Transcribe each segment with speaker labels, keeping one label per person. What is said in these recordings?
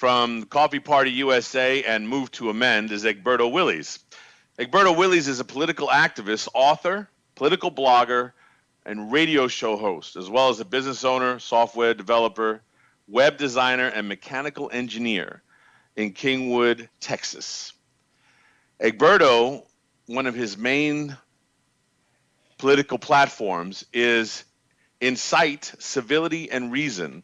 Speaker 1: from Coffee Party USA and Move to Amend is Egberto Willies. Egberto Willies is a political activist, author, political blogger, and radio show host, as well as a business owner, software developer, web designer, and mechanical engineer in Kingwood, Texas. Egberto, one of his main political platforms is Incite Civility and Reason,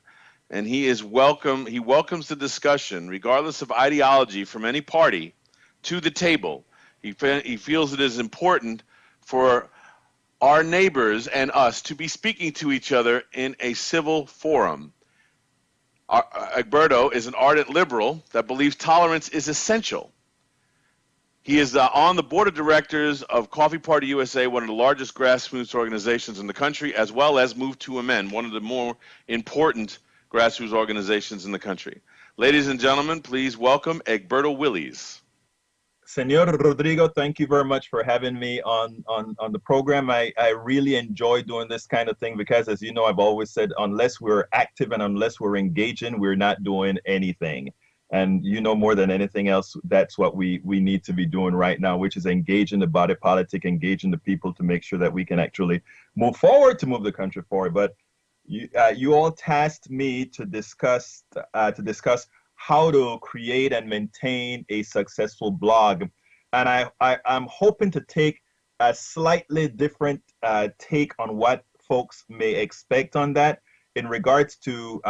Speaker 1: and he welcomes the discussion, regardless of ideology from any party, to the table. He feels it is important for our neighbors and us to be speaking to each other in a civil forum. Egberto is an ardent liberal that believes tolerance is essential. He is on the board of directors of Coffee Party USA, one of the largest grassroots organizations in the country, as well as Move to Amend, one of the more important grassroots organizations in the country. Ladies and gentlemen, please welcome Egberto Willies.
Speaker 2: Senor Rodrigo, thank you very much for having me on the program. I really enjoy doing this kind of thing because, as you know, I've always said, unless we're active and unless we're engaging, we're not doing anything. And you know, more than anything else, that's what we need to be doing right now, which is engaging the body politic, engaging the people to make sure that we can actually move forward, to move the country forward. But you all tasked me to discuss how to create and maintain a successful blog. And I'm hoping to take a slightly different take on what folks may expect on that in regards to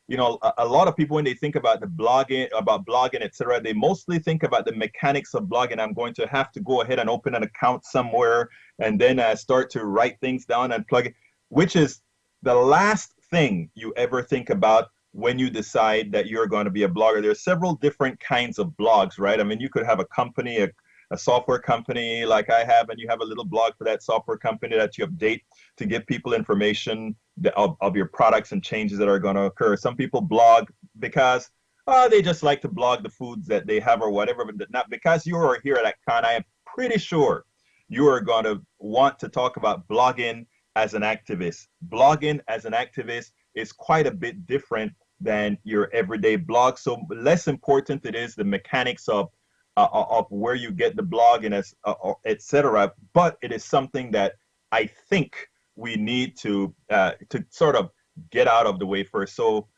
Speaker 2: you know, a lot of people, when they think about blogging, etc., they mostly think about the mechanics of blogging. I'm going to have to go ahead and open an account somewhere and then start to write things down and plug it, which is the last thing you ever think about when you decide that you're going to be a blogger. There are several different kinds of blogs, right? I mean, you could have a company, a software company like I have, and you have a little blog for that software company that you update to give people information of your products and changes that are going to occur. Some people blog because they just like to blog the foods that they have or whatever, but not because you are here at Con. I am pretty sure you are going to want to talk about blogging as an activist. Blogging as an activist is quite a bit different than your everyday blog. So less important it is the mechanics of where you get the blog and etc. But it is something that I think we need to sort of get out of the way first. So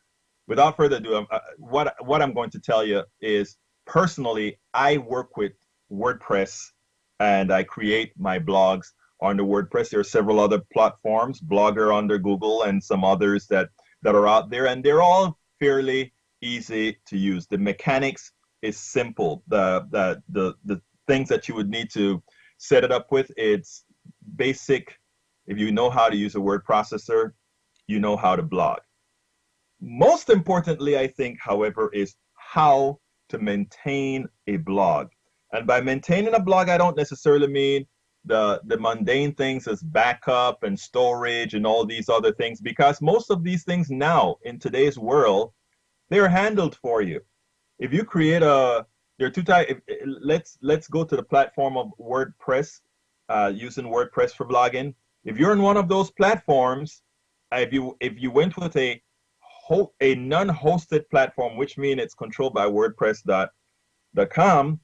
Speaker 2: without further ado, what I'm going to tell you is, personally, I work with WordPress and I create my blogs on the WordPress. There are several other platforms, Blogger under Google and some others that are out there, and they're all fairly easy to use. The mechanics is simple. The things that you would need to set it up with, it's basic. If you know how to use a word processor, you know how to blog. Most importantly, I think, however, is how to maintain a blog. And by maintaining a blog, I don't necessarily mean the mundane things as backup and storage and all these other things, because most of these things now in today's world, they're handled for you. If you create there are two types. Let's go to the platform of WordPress, using WordPress for blogging. If you're in one of those platforms, if you went with a non-hosted platform, which means it's controlled by WordPress.com,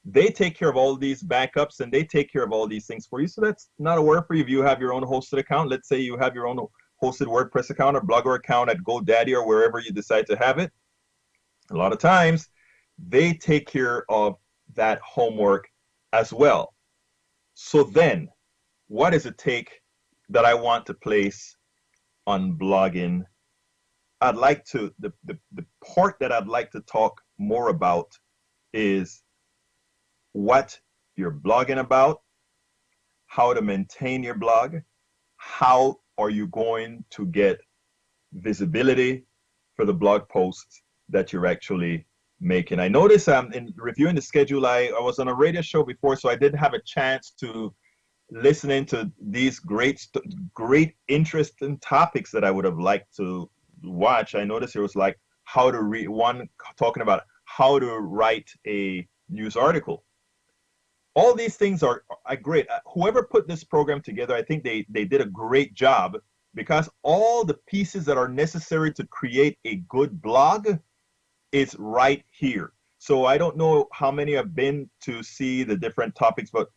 Speaker 2: they take care of all these backups and they take care of all these things for you. So that's not a worry for you if you have your own hosted account. Let's say you have your own hosted WordPress account or Blogger account at GoDaddy or wherever you decide to have it. A lot of times, they take care of that homework as well. So then, what is a take that I want to place on blogging? I'd like to, the part that I'd like to talk more about is what you're blogging about, how to maintain your blog, how are you going to get visibility for the blog posts that you're actually making. I noticed in reviewing the schedule, I was on a radio show before, so I didn't have a chance to listen into these great interesting topics that I would have liked to watch. I noticed it was like how to read one talking about how to write a news article. All these things are great. Whoever put this program together, I think they did a great job, because all the pieces that are necessary to create a good blog is right here. So I don't know how many have been to see the different topics, but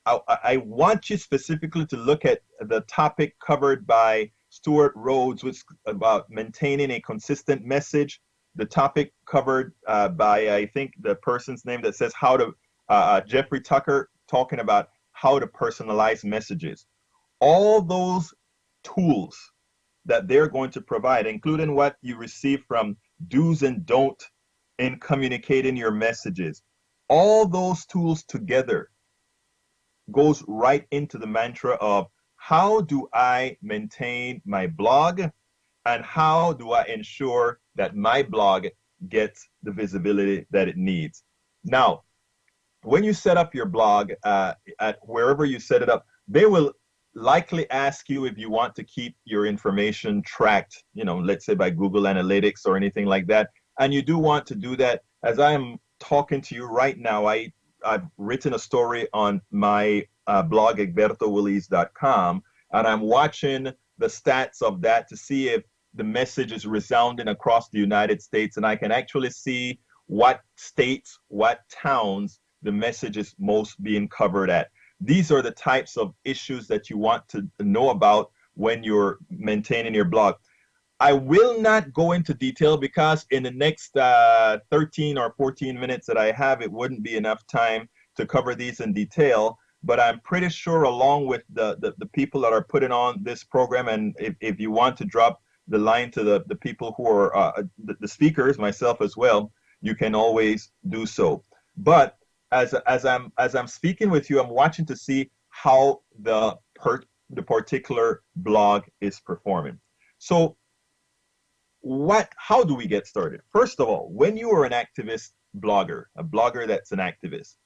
Speaker 2: I want you specifically to look at the topic covered by Stuart Rhodes, which is about maintaining a consistent message. The topic covered by, I think, the person's name that says how to, Jeffrey Tucker, talking about how to personalize messages. All those tools that they're going to provide, including what you receive from do's and don't in communicating your messages, all those tools together goes right into the mantra of how do I maintain my blog and how do I ensure that my blog gets the visibility that it needs. Now, when you set up your blog at wherever you set it up, they will likely ask you if you want to keep your information tracked, let's say by Google Analytics or anything like that. And you do want to do that. As I am talking to you right now, I've written a story on my blog, egbertowillies.com, and I'm watching the stats of that to see if the message is resounding across the United States, and I can actually see what states, what towns the message is most being covered at. These are the types of issues that you want to know about when you're maintaining your blog. I will not go into detail because in the next 13 or 14 minutes that I have, it wouldn't be enough time to cover these in detail. But I'm pretty sure along with the people that are putting on this program, and if you want to drop the line to the people who are the speakers, myself as well, you can always do so. But as I'm speaking with you, I'm watching to see how the particular blog is performing. So how do we get started? First of all, when you are an activist blogger, a blogger that's an activist,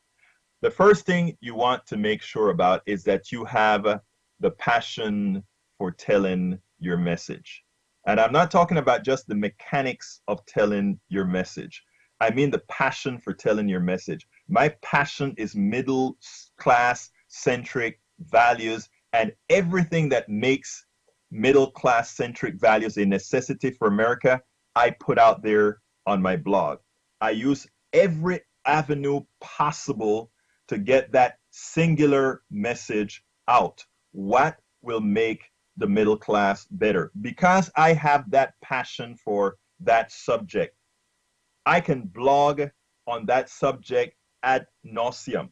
Speaker 2: the first thing you want to make sure about is that you have the passion for telling your message. And I'm not talking about just the mechanics of telling your message. I mean the passion for telling your message. My passion is middle class centric values, and everything that makes middle class centric values a necessity for America, I put out there on my blog. I use every avenue possible to get that singular message out. What will make the middle class better? Because I have that passion for that subject, I can blog on that subject ad nauseum.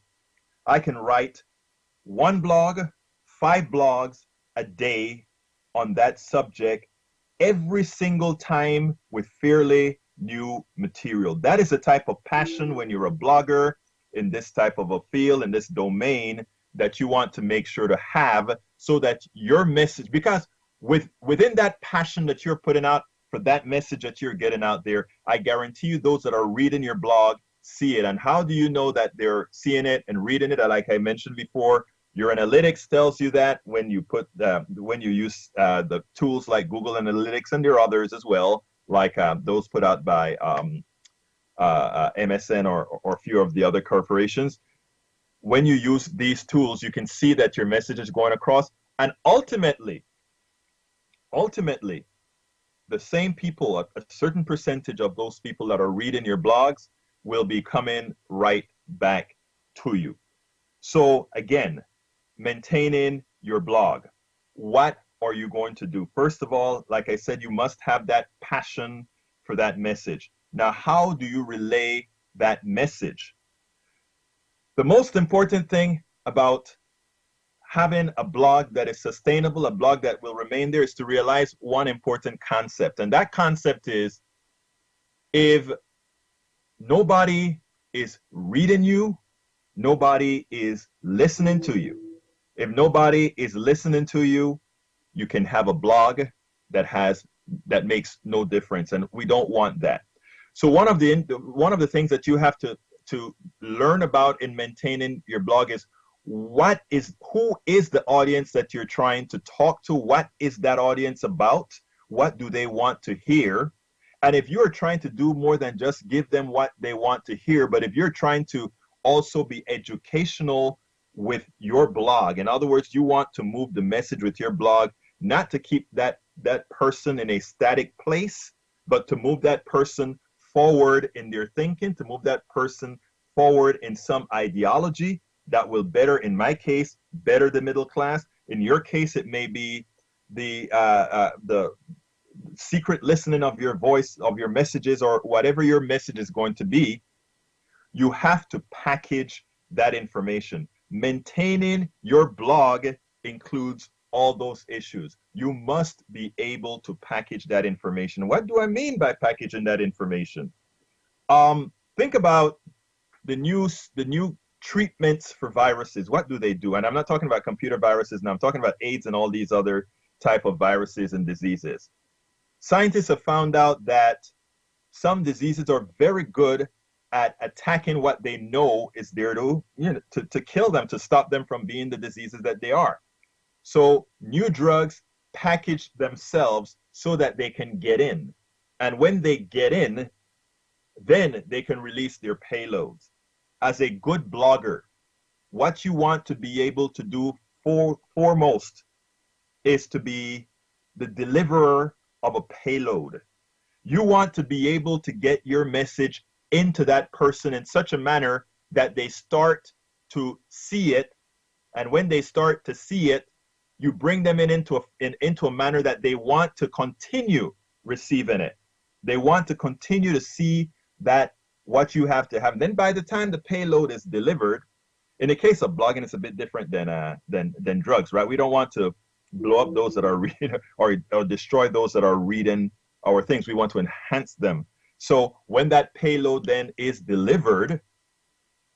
Speaker 2: I can write one blog, 5 blogs a day on that subject every single time with fairly new material. That is the type of passion when you're a blogger in this type of a field, in this domain, that you want to make sure to have so that your message, because within that passion that you're putting out for that message that you're getting out there, I guarantee you those that are reading your blog see it. And how do you know that they're seeing it and reading it? Like I mentioned before, your analytics tells you that when you use the tools like Google Analytics, and there are others as well, like those put out by MSN or a few of the other corporations. When you use these tools, you can see that your message is going across, and ultimately, the same people, a certain percentage of those people that are reading your blogs will be coming right back to you. So again, maintaining your blog. What are you going to do? First of all, like I said, you must have that passion for that message. Now, how do you relay that message? The most important thing about having a blog that is sustainable, a blog that will remain there, is to realize one important concept. And that concept is, if nobody is reading you, nobody is listening to you. If nobody is listening to you, you can have a blog that makes no difference, and we don't want that. So one of the things that you have to learn about in maintaining your blog is who is the audience that you're trying to talk to? What is that audience about? What do they want to hear? And if you're trying to do more than just give them what they want to hear, but if you're trying to also be educational with your blog, in other words, you want to move the message with your blog, not to keep that person in a static place, but to move that person forward in their thinking, to move that person forward in some ideology that will better, in my case, better the middle class. In your case, it may be the secret listening of your voice, of your messages, or whatever your message is going to be. You have to package that information. Maintaining your blog includes all those issues. You must be able to package that information. What do I mean by packaging that information? Think about the new treatments for viruses. What do they do? And I'm not talking about computer viruses now. I'm talking about AIDS and all these other type of viruses and diseases. Scientists have found out that some diseases are very good at attacking what they know is there to kill them, to stop them from being the diseases that they are. So new drugs package themselves so that they can get in. And when they get in, then they can release their payloads. As a good blogger, what you want to be able to do foremost is to be the deliverer of a payload. You want to be able to get your message into that person in such a manner that they start to see it. And when they start to see it, you bring them into a manner that they want to continue receiving it. They want to continue to see that what you have to have. And then by the time the payload is delivered, in the case of blogging, it's a bit different than drugs, right? We don't want to blow up those that are reading or destroy those that are reading our things. We want to enhance them. So when that payload then is delivered,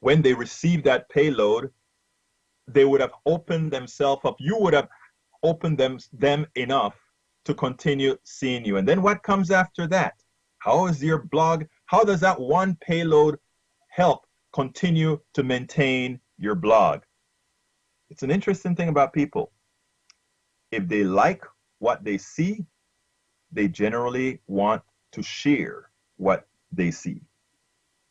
Speaker 2: when they receive that payload, they would have opened themselves up. You would have opened them enough to continue seeing you. And then what comes after that? How is your blog? How does that one payload help continue to maintain your blog? It's an interesting thing about people. If they like what they see, they generally want to share what they see.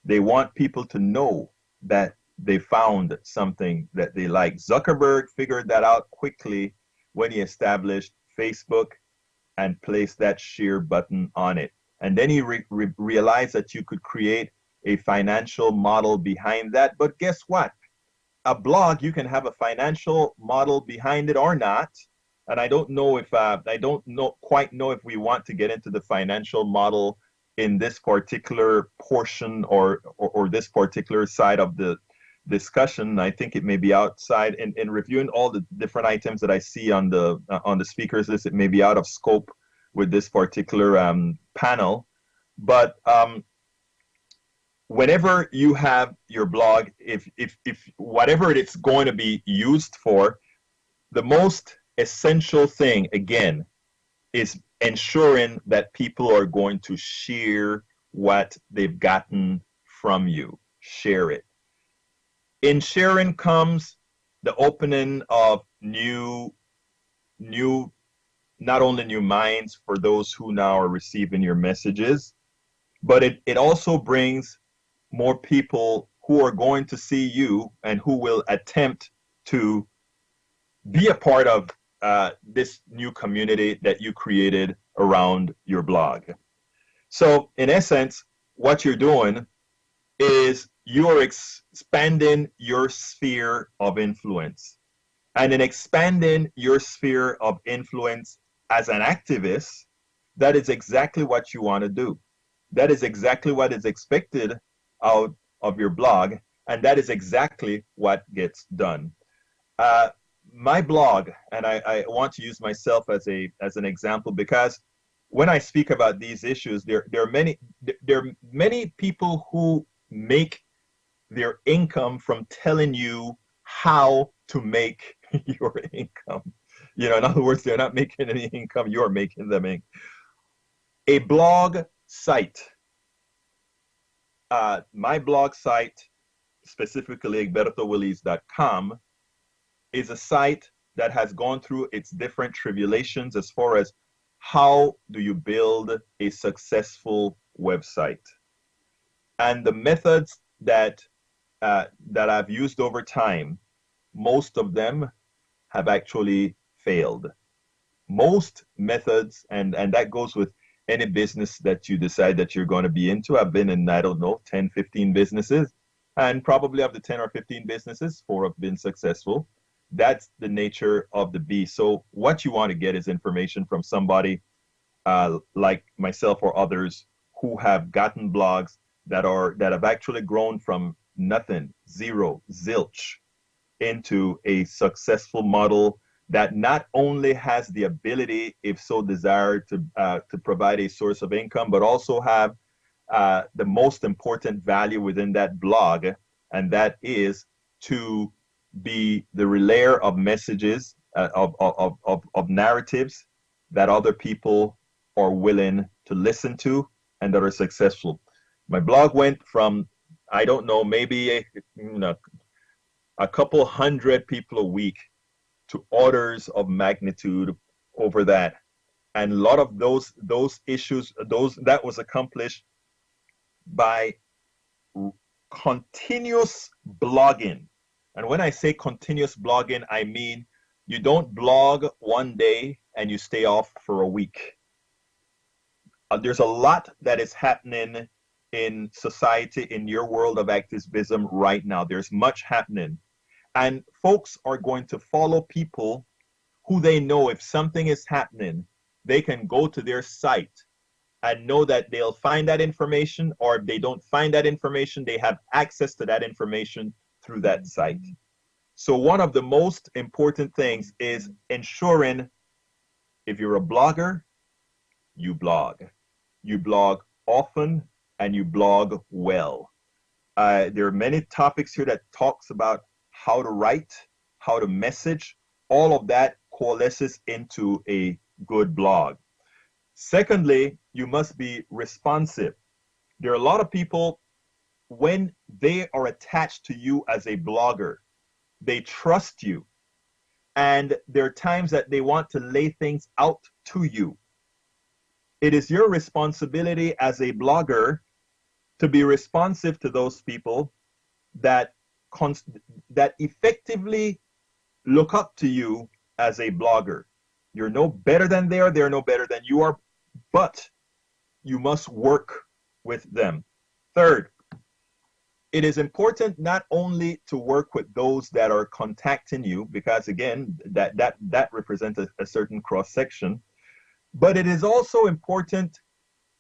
Speaker 2: They want people to know that they found something that they like. Zuckerberg figured that out quickly when he established Facebook and placed that share button on it. And then he realized that you could create a financial model behind that. But guess what? A blog, you can have a financial model behind it or not. And I don't know if quite know if we want to get into the financial model in this particular portion or this particular side of the discussion. I think it may be outside. In reviewing all the different items that I see on the speakers list, it may be out of scope with this particular panel. But whenever you have your blog, if whatever it's going to be used for, the most essential thing, again, is ensuring that people are going to share what they've gotten from you. Share it. In sharing comes the opening of new, not only new minds for those who now are receiving your messages, but it also brings more people who are going to see you and who will attempt to be a part of this new community that you created around your blog. So in essence, what you're doing is you're expanding your sphere of influence. And in expanding your sphere of influence as an activist, that is exactly what you want to do. That is exactly what is expected out of your blog, and that is exactly what gets done. My blog, and I want to use myself as an example, because when I speak about these issues, there are many people who make their income from telling you how to make your income. In other words, they're not making any income, you're making them income. A blog site, my blog site, specifically egbertowillies.com, is a site that has gone through its different tribulations as far as how do you build a successful website. And the methods that I've used over time, most of them have actually failed. Most methods, and that goes with any business that you decide that you're going to be into. I've been in, I don't know, 10, 15 businesses, and probably of the 10 or 15 businesses, 4 have been successful. That's the nature of the beast. So what you want to get is information from somebody like myself or others who have gotten blogs that have actually grown from nothing, zero, zilch, into a successful model that not only has the ability, if so desired, to provide a source of income, but also have the most important value within that blog, and that is to be the relayer of messages, of narratives that other people are willing to listen to and that are successful. My blog went from, I don't know, maybe a couple hundred people a week to orders of magnitude over that. And a lot of those issues, those that was accomplished by continuous blogging. And when I say continuous blogging, I mean you don't blog one day and you stay off for a week. There's a lot that is happening in society, in your world of activism right now. There's much happening. And folks are going to follow people who they know if something is happening, they can go to their site and know that they'll find that information, or if they don't find that information, they have access to that information through that site. So one of the most important things is ensuring if you're a blogger, you blog. You blog often and you blog well. There are many topics here that talks about how to write, how to message. All of that coalesces into a good blog. Secondly, you must be responsive. There are a lot of people, when they are attached to you as a blogger, they trust you. And there are times that they want to lay things out to you. It is your responsibility as a blogger to be responsive to those people that effectively look up to you as a blogger. You're no better than they are, they're no better than you are, but you must work with them. Third, it is important not only to work with those that are contacting you, because again, that represents a certain cross-section, but it is also important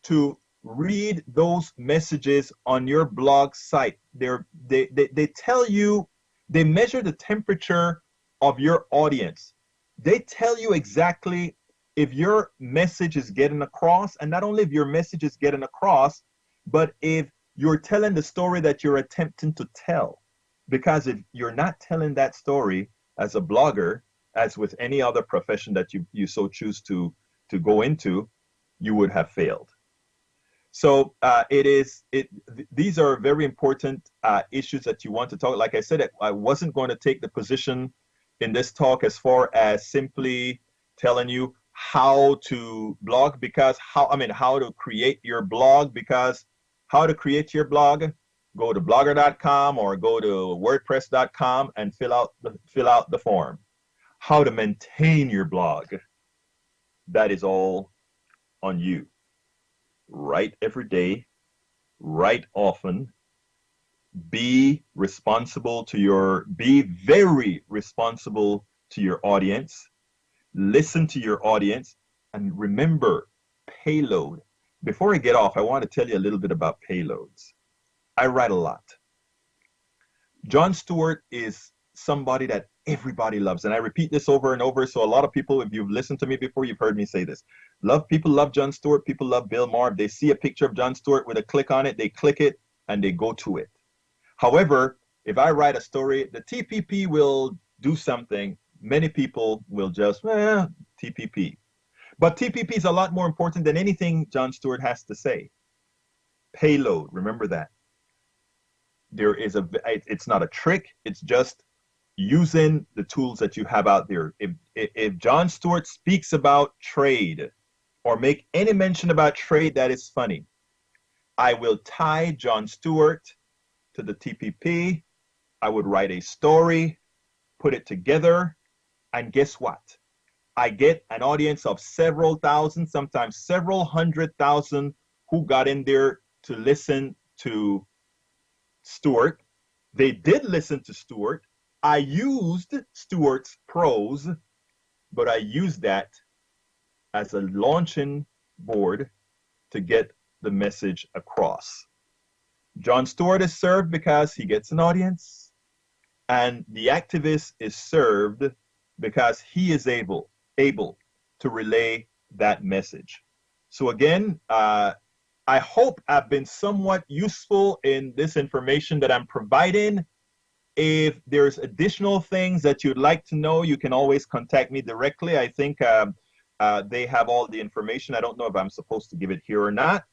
Speaker 2: to read those messages on your blog site. They tell you, they measure the temperature of your audience. They tell you exactly if your message is getting across, and not only if your message is getting across, but if you're telling the story that you're attempting to tell. Because if you're not telling that story as a blogger, as with any other profession that you so choose to go into, you would have failed. So these are very important issues that you want to talk. Like I said, I wasn't going to take the position in this talk as far as simply telling you how to blog, because how to create your blog, because how to create your blog, go to blogger.com or go to wordpress.com and fill out the form. How to maintain your blog, that is all on you. Write every day, write often, be very responsible to your audience, listen to your audience, and remember payload. Before I get off, I want to tell you a little bit about payloads. I write a lot. Jon Stewart is somebody that everybody loves, and I repeat this over and over, so a lot of people, if you've listened to me before, you've heard me say this. People love Jon Stewart, people love Bill Maher. They see a picture of Jon Stewart with a click on it, they click it, and they go to it. However, if I write a story, the TPP will do something, many people will just, TPP. But TPP is a lot more important than anything Jon Stewart has to say. Payload, remember that. It's not a trick, it's just using the tools that you have out there. If Jon Stewart speaks about trade or make any mention about trade that is funny, I will tie Jon Stewart to the TPP. I would write a story, put it together, and guess what? I get an audience of several thousand, sometimes several 100,000 who got in there to listen to Stewart. They did listen to Stewart. I used Stewart's prose, but I used that as a launching board to get the message across. Jon Stewart is served because he gets an audience, and the activist is served because he is able to relay that message. So again, I hope I've been somewhat useful in this information that I'm providing. If there's additional things that you'd like to know, you can always contact me directly. I think they have all the information. I don't know if I'm supposed to give it here or not.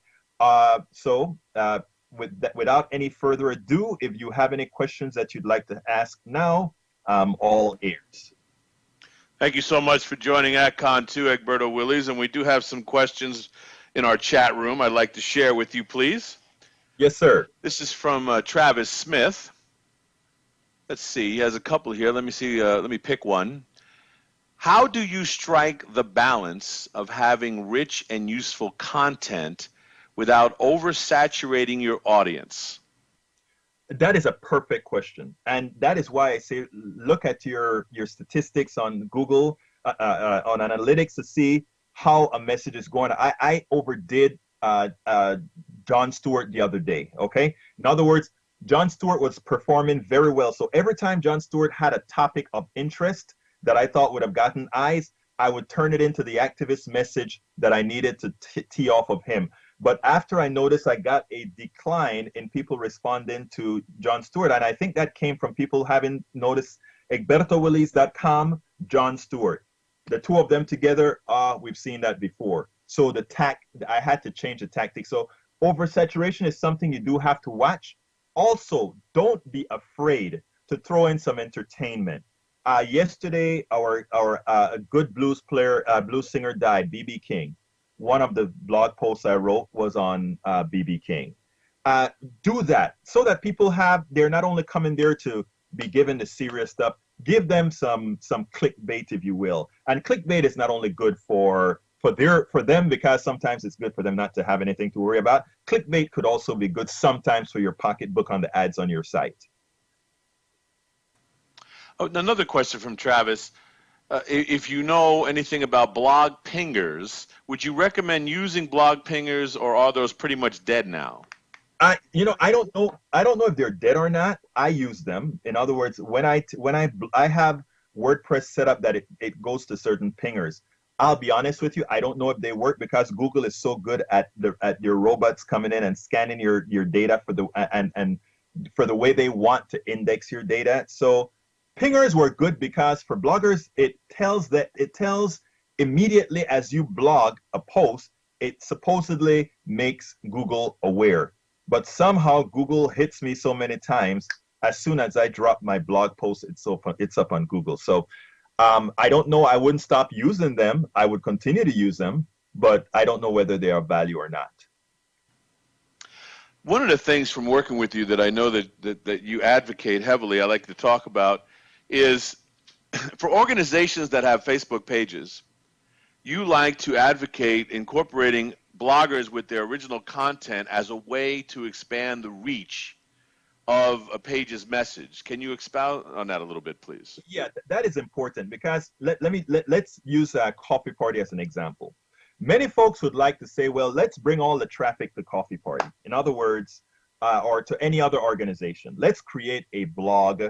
Speaker 2: Without any further ado, if you have any questions that you'd like to ask now, all ears.
Speaker 1: Thank you so much for joining AtCon 2, Egberto Willies. And we do have some questions in our chat room I'd like to share with you, please.
Speaker 2: Yes, sir.
Speaker 1: This is from Travis Smith. Let's see. He has a couple here. Let me see. Let me pick one. How do you strike the balance of having rich and useful content without oversaturating your audience?
Speaker 2: That is a perfect question. And that is why I say look at your statistics on Google, on analytics to see how a message is going. I overdid Jon Stewart the other day, okay? In other words, Jon Stewart was performing very well. So every time Jon Stewart had a topic of interest that I thought would have gotten eyes, I would turn it into the activist message that I needed to tee off of him. But after I noticed I got a decline in people responding to Jon Stewart, and I think that came from people having noticed EgbertoWillies.com, Jon Stewart. The two of them together, we've seen that before. So I had to change the tactic. So oversaturation is something you do have to watch. Also, don't be afraid to throw in some entertainment. Yesterday, our good blues player, blues singer died, B.B. King. One of the blog posts I wrote was on B.B. King. Do that so that people they're not only coming there to be given the serious stuff, give them some clickbait, if you will. And clickbait is not only good for them, because sometimes it's good for them not to have anything to worry about. Clickbait could also be good sometimes for your pocketbook on the ads on your site.
Speaker 1: Oh, another question from Travis. If you know anything about blog pingers, would you recommend using blog pingers, or are those pretty much dead now?
Speaker 2: I don't know if they're dead or not. I use them. In other words, when I have WordPress set up that it goes to certain pingers. I'll be honest with you, I don't know if they work because Google is so good at your robots coming in and scanning your data for the way they want to index your data. So pingers were good because for bloggers, it tells immediately as you blog a post, it supposedly makes Google aware. But somehow Google hits me so many times. As soon as I drop my blog post, it's up on Google. So I don't know. I wouldn't stop using them. I would continue to use them, but I don't know whether they are value or not.
Speaker 1: One of the things from working with you that I know that you advocate heavily, I like to talk about, is for organizations that have Facebook pages, you like to advocate incorporating bloggers with their original content as a way to expand the reach of a page's message. Can you expound on that a little bit, please?
Speaker 2: Yeah, that is important because let's use a Coffee Party as an example. Many folks would like to say, well, let's bring all the traffic to Coffee Party. In other words, or to any other organization. Let's create a blog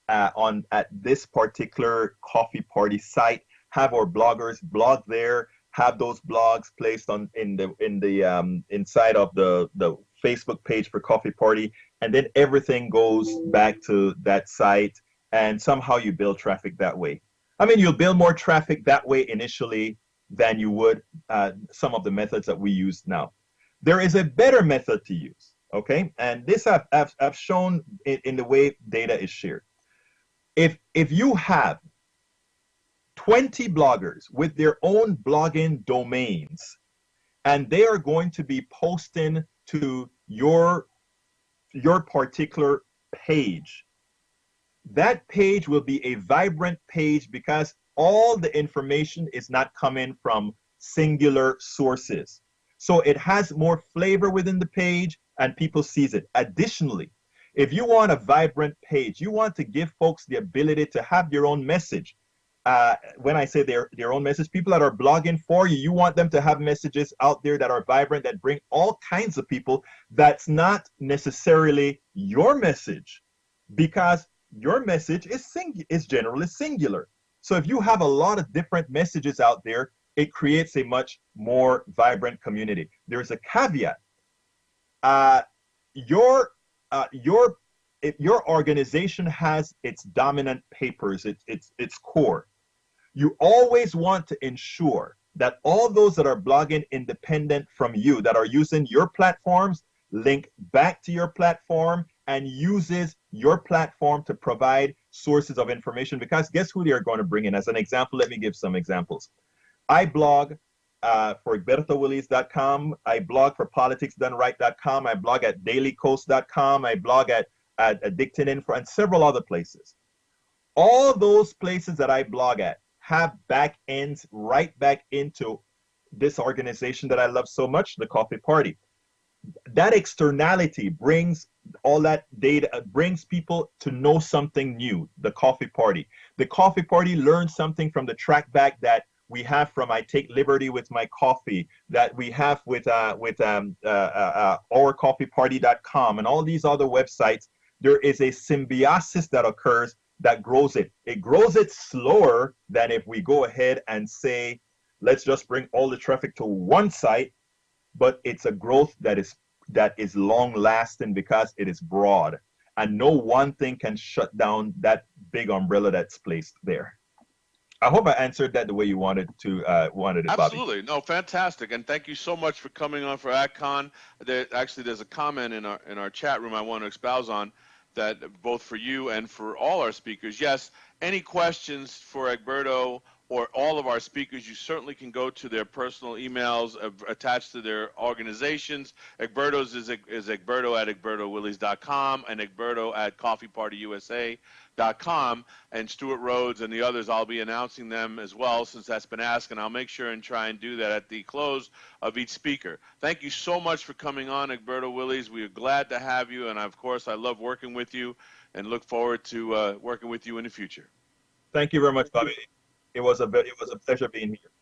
Speaker 2: at this particular Coffee Party site. Have our bloggers blog there. Have those blogs placed inside of the Facebook page for Coffee Party, and then everything goes back to that site, and somehow you build traffic that way. I mean, you'll build more traffic that way initially than you would some of the methods that we use now. There is a better method to use, okay? And this I've shown in the way data is shared. If you have 20 bloggers with their own blogging domains, and they are going to be posting to your particular page, that page will be a vibrant page because all the information is not coming from singular sources. So it has more flavor within the page and people sees it. Additionally, if you want a vibrant page, you want to give folks the ability to have your own message. When I say their own message, people that are blogging for you, you want them to have messages out there that are vibrant, that bring all kinds of people. That's not necessarily your message, because your message is generally singular. So if you have a lot of different messages out there, it creates a much more vibrant community. There's a caveat. Uh, your your if your organization has its dominant papers, its core, you always want to ensure that all those that are blogging independent from you, that are using your platforms, link back to your platform and uses your platform to provide sources of information. Because guess who they are going to bring in? As an example, let me give some examples. I blog for EgbertoWillies.com. I blog for politicsdoneright.com. I blog at dailycoast.com. I blog at Addicted Info and several other places. All those places that I blog at have back ends right back into this organization that I love so much, the Coffee Party. That externality brings all that data, brings people to know something new, the Coffee Party. The Coffee Party learns something from the track back that we have from I Take Liberty with My Coffee, that we have with OurCoffeeParty.com and all these other websites. There is a symbiosis that occurs that grows it. It grows it slower than if we go ahead and say, let's just bring all the traffic to one site, but it's a growth that is long lasting because it is broad. And no one thing can shut down that big umbrella that's placed there. I hope I answered that the way you wanted it, Bobby.
Speaker 1: Absolutely. No, fantastic. And thank you so much for coming on for AdCon. There's a comment in our chat room I want to espouse on that, both for you and for all our speakers. Yes, any questions for Egberto or all of our speakers, you certainly can go to their personal emails attached to their organizations. Egberto's is Egberto at EgbertoWillies.com and Egberto at CoffeePartyUSA.com. And Stuart Rhodes and the others, I'll be announcing them as well, since that's been asked, and I'll make sure and try and do that at the close of each speaker. Thank you so much for coming on, Egberto Willies. We are glad to have you, and of course, I love working with you and look forward to working with you in the future.
Speaker 2: Thank you very much, Bobby. It was a pleasure being here.